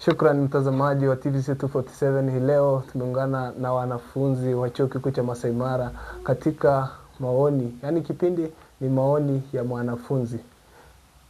Shukrani mtazamaji wa TVC 247. Hii leo tumeungana na wanafunzi wa Chuo Kikuu cha Masai Mara katika maoni, yani kipindi ni maoni ya mwanafunzi.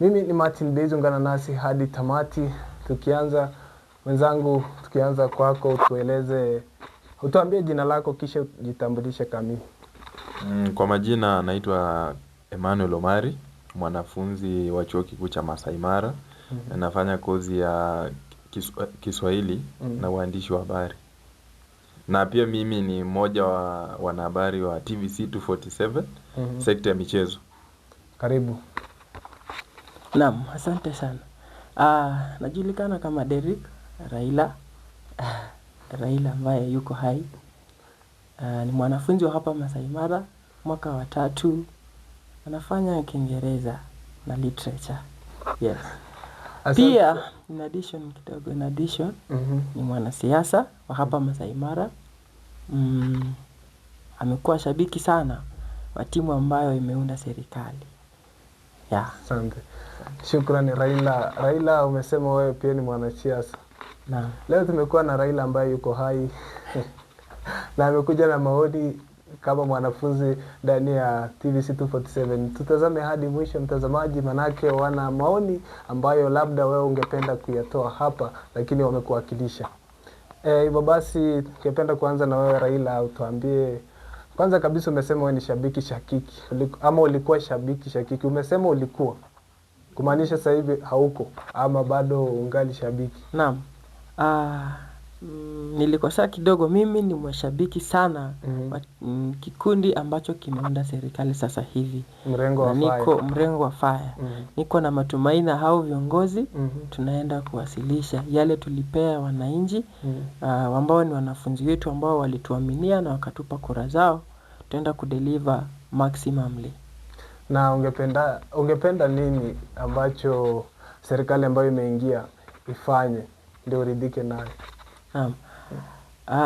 Mimi ni Martin Bezi, ungana nasi hadi tamati. Tukianza kwako, utuambie jina lako kisha jitambulishe kamili. Kwa majina naitwa Emmanuel Omari, mwanafunzi wa Chuo Kikuu cha Masai Mara. Nafanya kozi ya Kiswahili na uandishi wa habari. Na pia mimi ni mmoja wa wanahabari wa TVC 247, sekta ya michezo. Karibu. Naam, asante sana. Najulikana kama Derrick Raila ambaye yuko hai. Ni mwanafunzi wa hapa Masai Mara, mwaka wa 3. Anafanya Kiingereza na literature. Yes. Pia in addition ni mwanasiasa wa hapa Masai Mara. Amekuwa shabiki sana wa timu ambayo imeunda serikali. Asante. Shukrani Raila. Raila, umesema wewe pia ni mwanasiasa. Naam. Leo tumekuwa na Raila ambaye yuko hai na amekuja na maoni kama mwanafunzi ndani ya TVC 247. Tutazame hadi mwisho mtazamaji, manake wana maoni ambayo labda wewe ungependa kuyatoa hapa lakini wamekuwakilisha. Hivyo basi ningependa kuanza na wewe Raila, utuambie kwanza kabisa, umesema wewe ni shabiki shakiki ama ulikuwa shabiki shakiki. Umesema ulikuwa, kumaanisha sasa hivi hauko ama bado ungali shabiki? Naam. Nilikosea kidogo. Mimi ni mshabiki sana wa kikundi ambacho kimeunda serikali sasa hivi. Mrengo wa Fire. Niko mrengo wa Fire. Niko na matumaini hao viongozi tunaenda kuwasilisha yale tulipea wananchi, ambao ni wanafunzi wetu ambao walituaminia na wakatupa kura zao. Tutaenda kudeliver maximumly. Na ungependa nini ambacho serikali ambayo imeingia ifanye ndio uridhike nayo? Naam.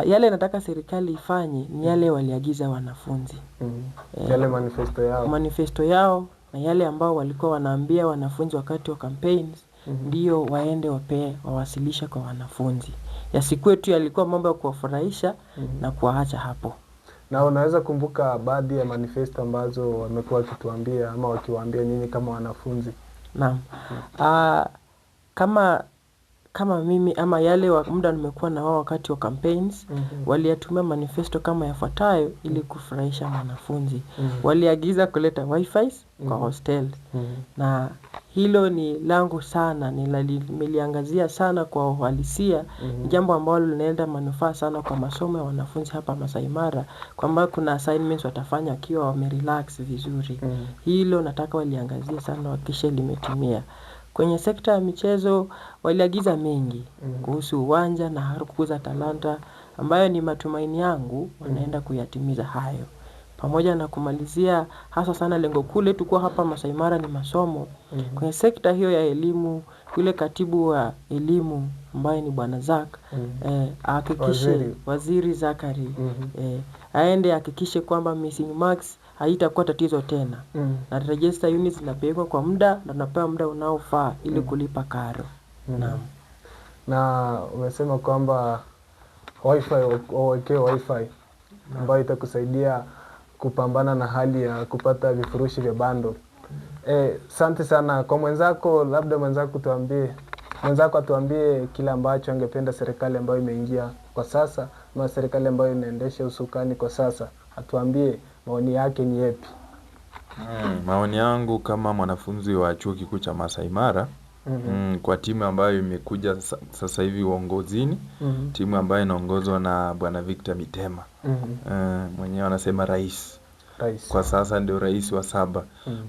Yale nataka serikali ifanye ni yale waliagiza wanafunzi. Yale manifesto yao na yale ambao walikuwa wanaambia wanafunzi wakati wa campaigns, ndio waende wawasilisha kwa wanafunzi. Yasikuwe tu yalikuwa mambo ya kuwafurahisha na kuwaacha hapo. Na unaweza kumbuka baadhi ya manifesto ambazo wamekuwa wakituambia ama wakiwaambia nyinyi kama wanafunzi? Naam. Kama mimi ama yale muda nimekuwa na wao wakati wa campaigns, waliyatumia manifesto kama yafuatayo ili kufurahisha wanafunzi. Waliagiza kuleta wifi kwa hostels. Na hilo ni langu sana, nimeliangazia sana kwa uhalisia. Jambo ambalo linaenda manufaa sana kwa masomo ya wanafunzi hapa Masai Mara, kwamba kuna assignments watafanya wakiwa wamerelax vizuri. Hilo nataka waliangazia sana wakisha limetimia. Kwenye sekta ya michezo waliagiza mengi kuhusu uwanja na kukuza talanta, ambayo ni matumaini yangu wanaenda kuyatimiza hayo. Pamoja na kumalizia, hasa sana lengo kuu letu kwa hapa Masai Mara ni masomo. Kwenye sekta hiyo ya elimu, yule katibu wa elimu ambaye ni Bwana Zack, hakikishe Waziri Zakari, aende hakikishe kwamba missing marks haitakuwa tatizo tena. Na register units zinapelekwa kwa muda na tunapewa muda unaofaa ili kulipa karo. Naam. Na umesema kwamba wifi ambayo itakusaidia kupambana na hali ya kupata vifurushi vya bundle. Asante sana kwa mwenzako. Labda mwenzako atuambie kile ambacho angependa serikali ambayo imeingia kwa sasa, ama serikali ambayo inaendesha usukani kwa sasa, atuambie maoni yake ni yapi? Maoni yangu kama mwanafunzi wa Chuo Kikuu cha Masai Mara, kwa timu ambayo imekuja sasa hivi uongozini, timu ambayo inaongozwa na Bwana Victor Mitema. Mwenyewe anasema rais. Kwa sasa ndio rais wa 7.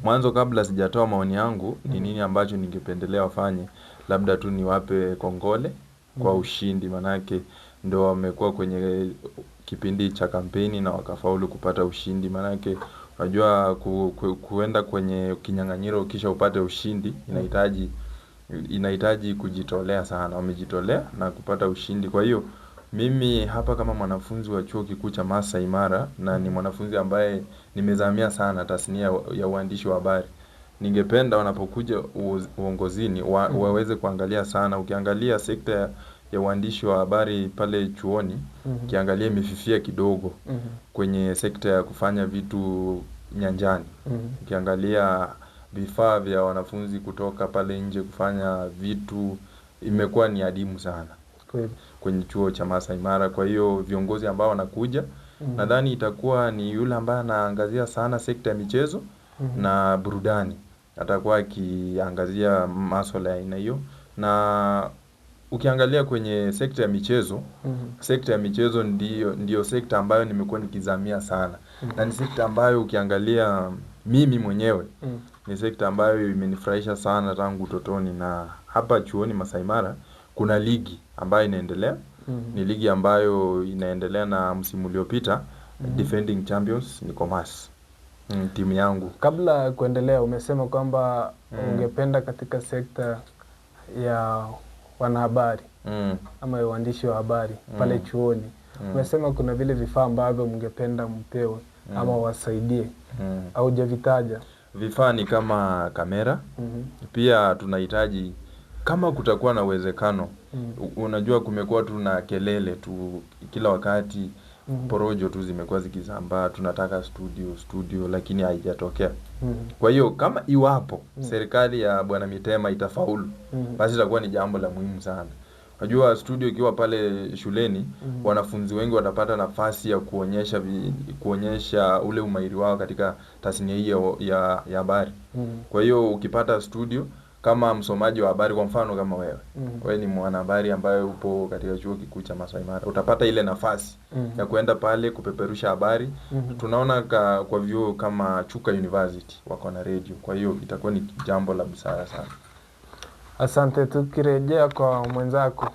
Mwanzo kabla sijatoa maoni yangu, ni nini ambacho ningependelea wafanye, labda tu niwape kongole kwa ushindi, manake ndio wamekuwa kwenye kipindi cha kampeni na wakafaulu kupata ushindi. Manake unajua kuenda kwenye kinyang'anyiro kisha upate ushindi inahitaji kujitolea sana. Wamejitolea na kupata ushindi. Kwa hiyo mimi hapa kama mwanafunzi wa Chuo Kikuu cha Masai Mara, na ni mwanafunzi ambaye nimezamia sana tasnia ya uandishi wa habari, ningependa wanapokuja uongozini waweze kuangalia sana. Ukiangalia sekta ya uandishi wa habari pale chuoni, ukiangalia imefifia kidogo kwenye sekta ya kufanya vitu nyanjani. Ukiangalia vifaa vya wanafunzi kutoka pale nje kufanya vitu imekuwa ni adimu sana kwenye chuo cha Masai Mara. Kwa hiyo viongozi ambao wanakuja, nadhani itakuwa ni yule ambaye anaangazia sana sekta ya michezo na burudani. Atakuwa akiangazia masuala ya aina hiyo. Na ukiangalia kwenye sekta ya michezo, sekta ya michezo ndio sekta ambayo nimekuwa nikizamia sana. Na ni sekta ambayo ukiangalia mimi mwenyewe, ni sekta ambayo imenifurahisha sana tangu utotoni. Na hapa chuoni Masai Mara kuna ligi ambayo inaendelea. Ni ligi ambayo inaendelea na msimu uliopita, defending champions ni Commerce, timu yangu. Kabla kuendelea, umesema kwamba ungependa katika sekta ya wanahabari ama uandishi wa habari pale chuoni. Umesema kuna vile vifaa ambavyo mngependa mpewe ama wasaidie, au hujavitaja. Vifaa ni kama kamera. Pia tunahitaji, kama kutakuwa na uwezekano, unajua kumekuwa tu na kelele tu kila wakati, porojo tu zimekuwa zikisambaa, tunataka studio lakini haijatokea. Kwa hiyo kama iwapo serikali ya Bwana Mitema itafaulu, basi itakuwa ni jambo la muhimu sana. Unajua studio ikiwa pale shuleni, wanafunzi wengi watapata nafasi ya kuonyesha ule umahiri wao katika tasnia hii ya habari. Kwa hiyo ukipata studio kama msomaji wa habari, kwa mfano kama wewe ni mwanahabari ambaye upo katika chuo kikuu cha Masai Mara, utapata ile nafasi ya kuenda pale kupeperusha habari. Tunaona kwa vyuo kama Chuka University wako na radio. Kwa hiyo itakuwa ni jambo la busara sana. Asante. Tukirejea kwa mwenzako,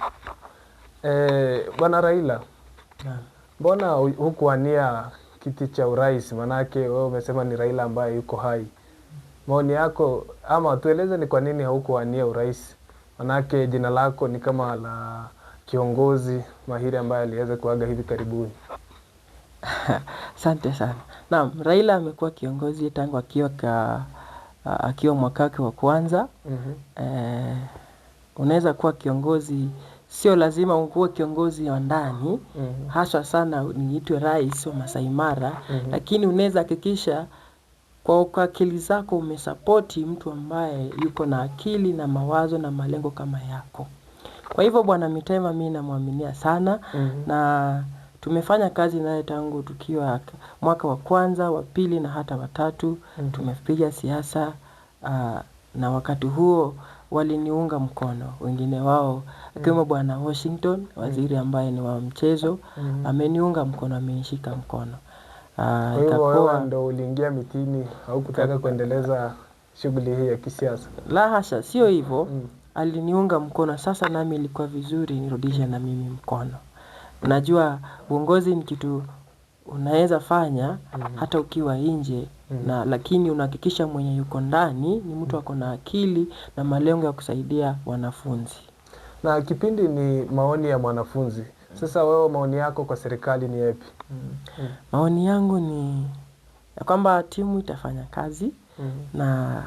Bwana Raila, mbona hukuwania kiti cha urais? Manake wewe umesema ni Raila ambaye yuko hai. Maoni yako, ama tueleze ni kwa nini haukuwania urais? Manake jina lako ni kama la kiongozi mahiri ambaye aliweza kuaga hivi karibuni. Asante sana. Naam, Raila amekuwa kiongozi tangu akiwa mwaka wake wa kwanza. Unaweza kuwa kiongozi, sio lazima ukuwe kiongozi wa ndani, haswa sana niitwe rais wa Masai Mara, lakini unaweza hakikisha kwa akili zako umesapoti mtu ambaye yuko na akili na mawazo na malengo kama yako. Kwa hivyo Bwana Mitema mimi namwaminia sana, na tumefanya kazi naye tangu tukiwa mwaka wa kwanza, wa pili na hata wa tatu. Tumepiga siasa, na wakati huo waliniunga mkono. Wengine wao kama Bwana Washington, waziri ambaye ni wa mchezo, ameniunga mkono, amenishika mkono. Kwa hivyo wewe ndo uliingia mitini au kutaka kuendeleza shughuli hii ya kisiasa? La hasha, sio hivyo. Aliniunga mkono, sasa nami ilikuwa vizuri nirudishe na mimi mkono. Unajua uongozi ni kitu unaweza fanya hata ukiwa nje, na lakini unahakikisha mwenye yuko ndani ni mtu ako na akili na malengo ya kusaidia wanafunzi. Na kipindi ni maoni ya mwanafunzi. Sasa wewe maoni yako kwa serikali ni yapi? Maoni yangu ni ya kwamba timu itafanya kazi, na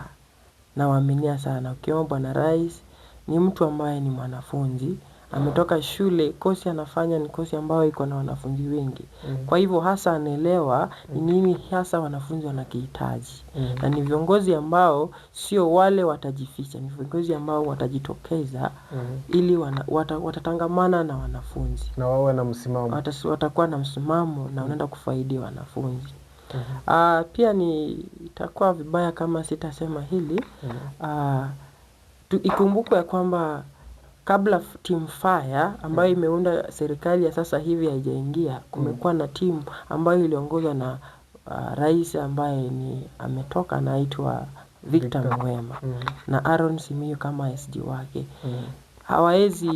nawaaminia sana. Ukiwa Bwana Rais ni mtu ambaye ni mwanafunzi, ametoka shule, kosi anafanya ni kosi ambayo iko na wanafunzi wengi. Kwa hivyo hasa anaelewa ni nini hasa wanafunzi wanakihitaji. Na ni viongozi ambao sio wale watajificha, ni viongozi ambao watajitokeza ili watatangamana na wanafunzi. Na wawe na msimamo. Watakuwa na msimamo na wanaenda kufaidi wanafunzi. Pia itakuwa vibaya kama sitasema hili. Ikumbukwe ya kwamba kabla Team Fire ambayo imeunda serikali ya sasa hivi haijaingia, kumekuwa na timu ambayo iliongozwa na rais ambaye ametoka anaitwa Victor Mwema na Aaron Simiyu kama SG wake.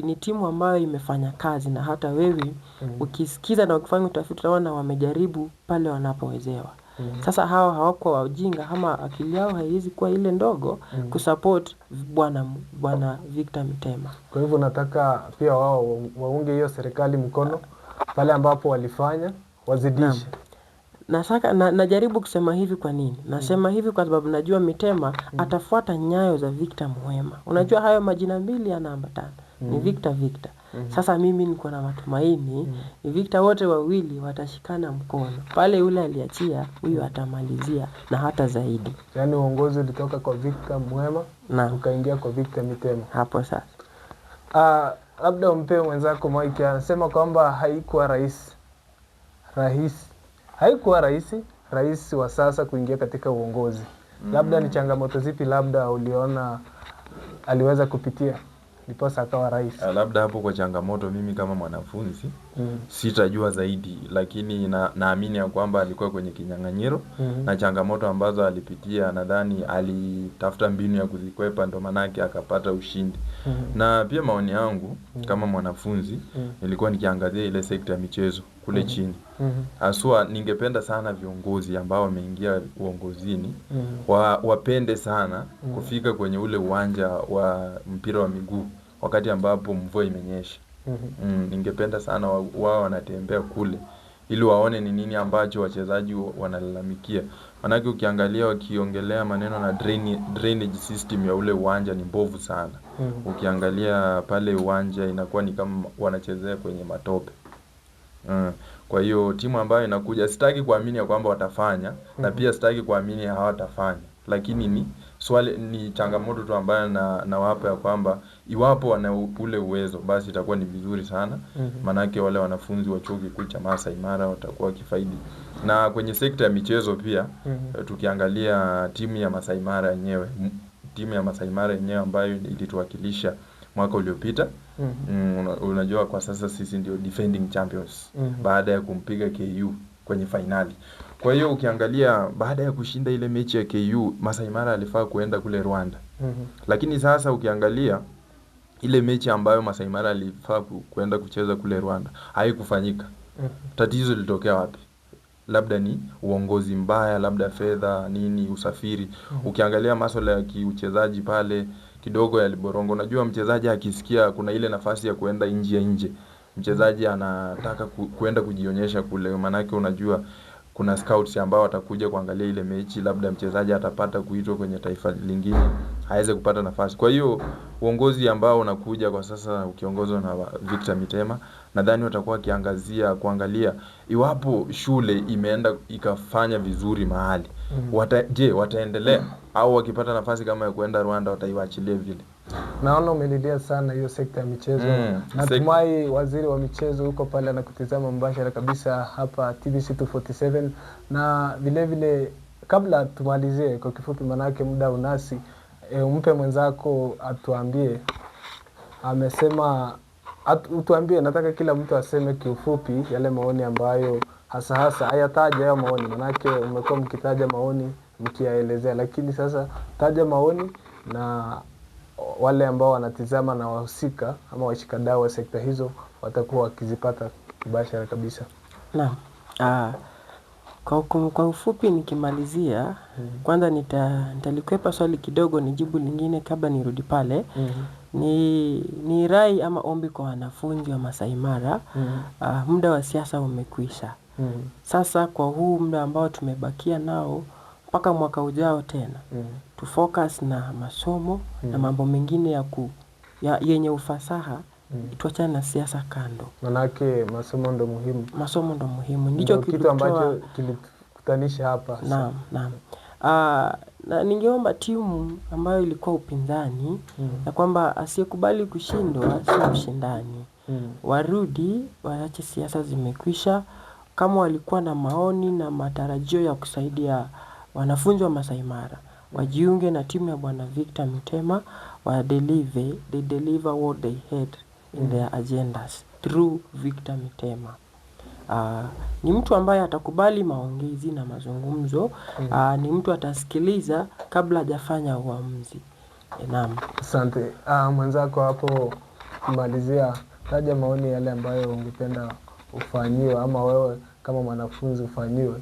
Ni timu ambayo imefanya kazi, na hata wewe ukisikiza na ukifanya utafiti utaona wamejaribu pale wanapowezewa. Sasa hawakuwa wajinga, ama akili yao haiwezi kuwa ile ndogo kusupport bwana Victor Mitema. Kwa hivyo nataka pia wao waunge hiyo serikali mkono pale ambapo walifanya, wazidishe. najaribu kusema hivi kwa nini? Nasema hivi kwa sababu najua Mitema atafuata nyayo za Victor Mwema. Unajua hayo majina mbili yanaambatana. Ni Victor. Sasa mimi niko na matumaini Victor wote wawili watashikana mkono. Pale yule aliachia, huyu atamalizia na hata zaidi. Yaani uongozi ulitoka kwa Victor Mwema na ukaingia kwa Victor Mitema. Hapo sasa. Labda umpe mwenzako Mike, anasema kwamba haikuwa rais wa sasa kuingia katika uongozi. Labda ni changamoto zipi labda uliona aliweza kupitia ndiposa akawa rais? Labda hapo kwa changamoto mimi kama mwanafunzi sitajua zaidi, lakini naamini ya kwamba alikuwa kwenye kinyang'anyiro na changamoto ambazo alipitia nadhani alitafuta mbinu ya kuzikwepa, ndo manake akapata ushindi. Na pia maoni yangu kama mwanafunzi nilikuwa nikiangazia ile sekta ya michezo kule chini. Haswa ningependa sana viongozi ambao wameingia uongozini wapende sana kufika kwenye ule uwanja wa mpira wa miguu wakati ambapo mvua imenyesha. Ningependa sana wao wanatembea kule ili waone ni nini ambacho wachezaji wanalalamikia. Manake ukiangalia wakiongelea maneno na drainage system ya ule uwanja ni mbovu sana. Ukiangalia pale uwanja inakuwa ni kama wanachezea kwenye matope. Kwa hiyo timu ambayo inakuja sitaki kuamini ya kwamba watafanya na pia sitaki kuamini hawatafanya, lakini ni changamoto tu ambayo nawapa ya kwamba iwapo wana ule uwezo basi itakuwa ni vizuri sana. Manake wale wanafunzi wa chuo kikuu cha Masai Mara watakuwa wakifaidi. Na kwenye sekta ya michezo pia tukiangalia timu ya Masai Mara yenyewe ambayo ilituwakilisha mwaka uliopita. Unajua kwa sasa sisi ndio defending champions baada ya kumpiga KU kwenye finali. Kwa hiyo ukiangalia baada ya kushinda ile mechi ya KU, Masai Mara alifaa kuenda kule Rwanda. Lakini sasa ukiangalia ile mechi ambayo Masai Mara alifaa kuenda kucheza kule Rwanda haikufanyika. Tatizo lilitokea wapi? Labda ni uongozi mbaya, labda fedha, usafiri. Ukiangalia masuala ya kiuchezaji pale kidogo yaliborongo. Unajua mchezaji akisikia kuna ile nafasi ya kuenda nje, mchezaji anataka kuenda kujionyesha kule, manake unajua kuna scouts ambao watakuja kuangalia ile mechi, labda mchezaji atapata kuitwa kwenye taifa lingine aweze kupata nafasi. Kwa hiyo uongozi ambao unakuja kwa sasa ukiongozwa na Victor Mitema, nadhani watakuwa kiangazia kuangalia iwapo shule imeenda ikafanya vizuri mahali. Wataendelea au wakipata nafasi kama ya kuenda Rwanda wataiwachilia vile? Naona umelilia sana hiyo sekta ya michezo. Natumai waziri wa michezo huko pale anakutizama mbashara kabisa hapa TVC 247. Na vile vile kabla tumalizie kwa kifupi manake muda unasi, umpe mwenzako atuambie, amesema utuambie, nataka kila mtu aseme kiufupi yale maoni ambayo hasa hayataja hayo maoni, manake umekuwa mkitaja maoni mkiyaelezea, lakini sasa taja maoni na wale ambao wanatizama na wahusika ama washikadau wa sekta hizo watakuwa wakizipata mbashara kabisa. Naam. Kwa ufupi nikimalizia, kwanza nitalikwepa swali kidogo nijibu lingine kabla nirudi pale. Ni rai ama ombi kwa wanafunzi wa Masai Mara. Muda wa siasa umekwisha. Sasa kwa huu muda ambao tumebakia nao mpaka mwaka ujao tena, tufocus na masomo na mambo mengine yenye ufasaha. Tuachane na siasa kando. Manake masomo ndo muhimu. Ndicho kitu ambacho kilikutanisha hapa. Naam. Na ningeomba timu ambayo ilikuwa upinzani ya kwamba asiyekubali kushindwa si ushindani. Warudi, waache siasa zimekwisha. Kama walikuwa na maoni na matarajio ya kusaidia wanafunzi wa Masai Mara, wajiunge na timu ya Bwana Victor Mitema. They deliver what they had in their agendas through Victor Mitema. Ni mtu ambaye atakubali maongezi na mazungumzo. Ni mtu atasikiliza kabla hajafanya uamuzi. Naam. Asante. Mwenzako hapo kumalizia, taja maoni yale ambayo ungependa ufanyiwe ama wewe kama mwanafunzi ufanyiwe,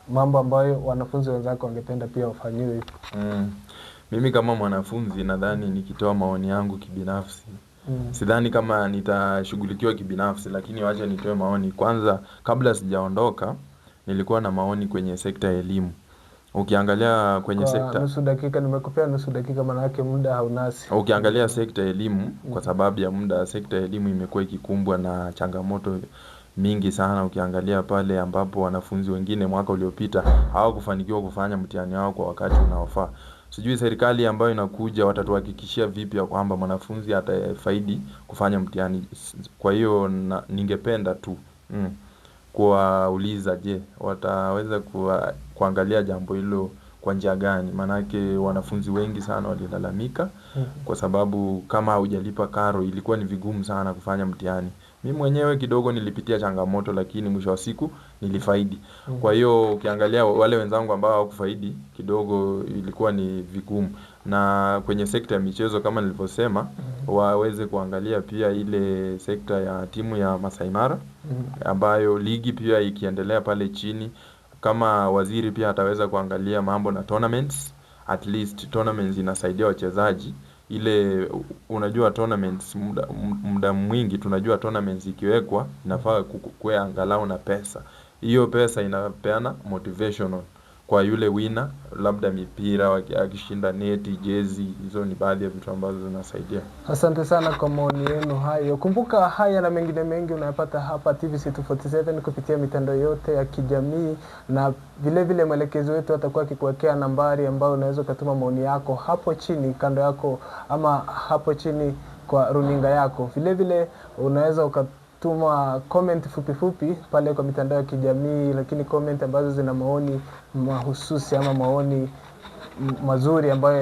mambo ambayo wanafunzi wenzako wangependa pia ufanyiwe. Mimi kama mwanafunzi nadhani nikitoa maoni yangu kibinafsi, sidhani kama nitashughulikiwa kibinafsi, lakini wacha nitoe maoni kwanza kabla sijaondoka. nilikuwa na maoni kwenye sekta ya elimu. Ukiangalia kwenye sekta, nusu dakika, nimekupea nusu dakika maana yake muda haunasi. ukiangalia sekta ya elimu, kwa sababu ya muda, sekta ya elimu imekuwa ikikumbwa na changamoto mingi sana. Ukiangalia pale ambapo wanafunzi wengine mwaka uliopita hawakufanikiwa kufanya mtihani wao kwa wakati unaofaa. Sijui serikali ambayo inakuja watatuhakikishia vipi ya kwamba mwanafunzi atafaidi kufanya mtihani. Kwa hiyo ningependa tu kuwauliza, je, wataweza kuangalia jambo hilo kwa njia gani? Maanake wanafunzi wengi sana walilalamika kwa sababu kama haujalipa karo ilikuwa ni vigumu sana kufanya mtihani. Mimi mwenyewe kidogo nilipitia changamoto, lakini mwisho wa siku nilifaidi. Kwa hiyo ukiangalia wale wenzangu ambao hawakufaidi kidogo ilikuwa ni vigumu. Na kwenye sekta ya michezo kama nilivyosema, waweze kuangalia pia ile sekta ya timu ya Masai Mara ambayo ligi pia ikiendelea pale chini. Kama waziri pia ataweza kuangalia mambo na tournaments, at least tournaments inasaidia wachezaji. Ile unajua tournaments muda mwingi tunajua tournaments ikiwekwa inafaa kuwe angalau na pesa. Hiyo pesa inapeana motivational kwa yule winner, labda mipira akishinda neti, jezi. Hizo ni baadhi ya vitu ambazo zinasaidia. Asante sana kwa maoni yenu hayo. Kumbuka haya na mengine mengi unayapata hapa TVC247 kupitia mitandao yote ya kijamii, na vile vile mwelekezo wetu atakuwa akikuwekea nambari ambayo unaweza kutuma maoni yako hapo chini kando yako ama hapo chini kwa runinga yako. Vile vile unaweza ukatuma comment fupi pale kwa mitandao ya kijamii, lakini comment ambazo zina maoni mahususi ama maoni mazuri ambayo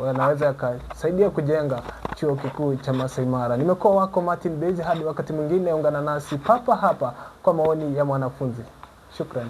yanaweza yakasaidia kujenga chuo kikuu cha Masai Mara. Nimekuwa wako Martin Bezi, hadi wakati mwingine ungana nasi papa hapa kwa maoni ya mwanafunzi. Shukrani.